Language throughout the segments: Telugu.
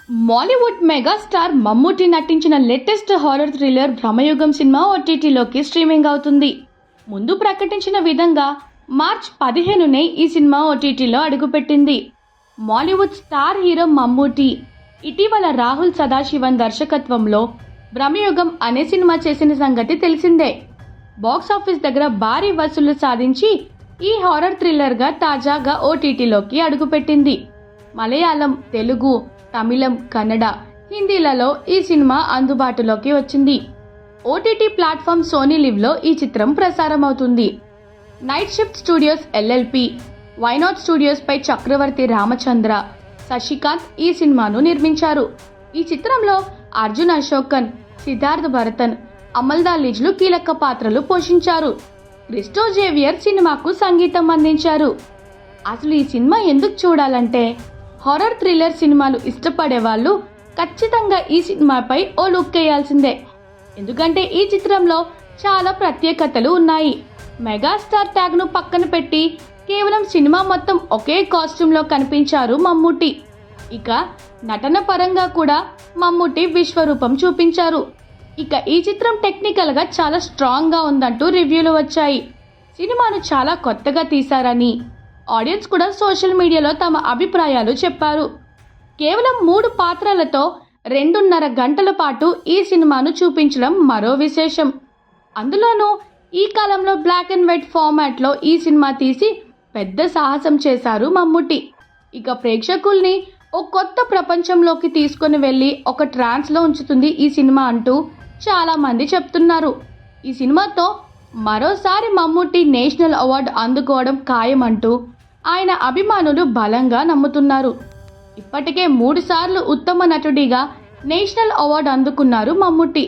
మాలీవుడ్ మెగాస్టార్ మమ్ముట్టి నటించిన లేటెస్ట్ హారర్ థ్రిల్లర్ భ్రమయుగం సినిమా ఓటీటీలోకి స్ట్రీమింగ్ అవుతుంది. ముందు ప్రకటించిన విధంగా మార్చ్ 15నే ఈ సినిమా ఓటీటీలో అడుగుపెట్టింది. మాలీవుడ్ స్టార్ హీరో మమ్ముట్టి ఇటీవల రాహుల్ సదాశివన్ దర్శకత్వంలో భ్రమయుగం అనే సినిమా చేసిన సంగతి తెలిసిందే. బాక్సాఫీస్ దగ్గర భారీ వసూళ్లు సాధించి ఈ హారర్ థ్రిల్లర్గా తాజాగా ఓటీటీలోకి అడుగుపెట్టింది. మలయాళం, తెలుగు, తమిళం, కన్నడ, హిందీలలో ఈ సినిమా అందుబాటులోకి వచ్చింది. ఓటీటీ ప్లాట్ఫామ్ సోనీ లివ్లో ఈ చిత్రం ప్రసారం అవుతుంది. Night shift studios LLP, YNOT studios పై చక్రవర్తి రామచంద్ర, శశికాంత్ ఈ సినిమాను నిర్మించారు. ఈ చిత్రంలో అర్జున్ అశోకన్, సిద్ధార్థ్ భరతన్, అమల్దా లిజ్లు కీలక పాత్రలు పోషించారు. క్రిస్టో జేవియర్ సినిమాకు సంగీతం అందించారు. అసలు ఈ సినిమా ఎందుకు చూడాలంటే, హారర్ థ్రిల్లర్ సినిమాలు ఇష్టపడే వాళ్ళు ఖచ్చితంగా ఈ సినిమాపై ఓ లుక్ వేయాల్సిందే. ఎందుకంటే ఈ చిత్రంలో చాలా ప్రత్యేకతలు ఉన్నాయి. మెగాస్టార్ ట్యాగ్ను పక్కన పెట్టి కేవలం సినిమా మొత్తం ఒకే కాస్ట్యూమ్లో కనిపించారు మమ్ముట్టి. ఇక నటన పరంగా కూడా మమ్ముట్టి విశ్వరూపం చూపించారు. ఇక ఈ చిత్రం టెక్నికల్గా చాలా స్ట్రాంగ్గా ఉందంటూ రివ్యూలు వచ్చాయి. సినిమాను చాలా కొత్తగా తీశారని ఆడియన్స్ కూడా సోషల్ మీడియాలో తమ అభిప్రాయాలు చెప్పారు. కేవలం 3 పాత్రలతో 2.5 గంటల పాటు ఈ సినిమాను చూపించడం మరో విశేషం. అందులోనూ ఈ కాలంలో బ్లాక్ అండ్ వైట్ ఫార్మాట్లో ఈ సినిమా తీసి పెద్ద సాహసం చేశారు మమ్ముట్టి. ఇక ప్రేక్షకుల్ని ఓ కొత్త ప్రపంచంలోకి తీసుకొని వెళ్ళి ఒక ట్రాన్స్లో ఉంచుతుంది ఈ సినిమా అంటూ చాలామంది చెప్తున్నారు. ఈ సినిమాతో మరోసారి మమ్ముట్టి నేషనల్ అవార్డు అందుకోవడం ఖాయమంటూ ఆయన అభిమానులు బలంగా నమ్ముతున్నారు. ఇప్పటికే 3 సార్లు ఉత్తమ నటుడిగా నేషనల్ అవార్డు అందుకున్నారు మమ్ముట్టి.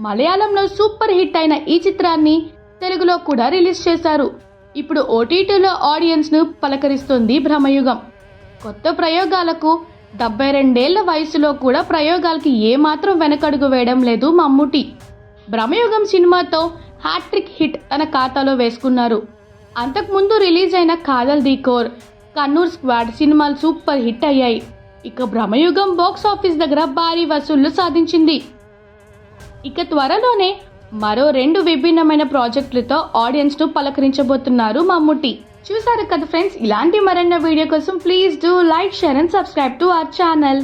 మలయాళంలో సూపర్ హిట్ అయిన ఈ చిత్రాన్ని తెలుగులో కూడా రిలీజ్ చేశారు. ఇప్పుడు ఓటీటీలో ఆడియన్స్ను పలకరిస్తుంది భ్రమయుగం. కొత్త ప్రయోగాలకు 72 ఏళ్ల వయసులో కూడా ప్రయోగాలకి ఏమాత్రం వెనకడుగు వేయడం లేదు మమ్ముట్టి. భ్రమయుగం సినిమాతో హ్యాట్రిక్ హిట్ తన ఖాతాలో వేసుకున్నారు. అంతకుముందు రిలీజ్ అయిన Kadhal the core, Kannur squad సినిమాలు సూపర్ హిట్ అయ్యాయి. ఇక భ్రమయుగం బాక్స్ ఆఫీస్ దగ్గర భారీ వసూళ్లు సాధించింది. ఇక త్వరలోనే మరో 2 విభిన్నమైన ప్రాజెక్టులతో ఆడియన్స్ ను పలకరించబోతున్నారు మమ్ముట్టి. చూసారు కదా ఫ్రెండ్స్, ఇలాంటి మరెన్నో వీడియో కోసం please do like, share and subscribe to our channel.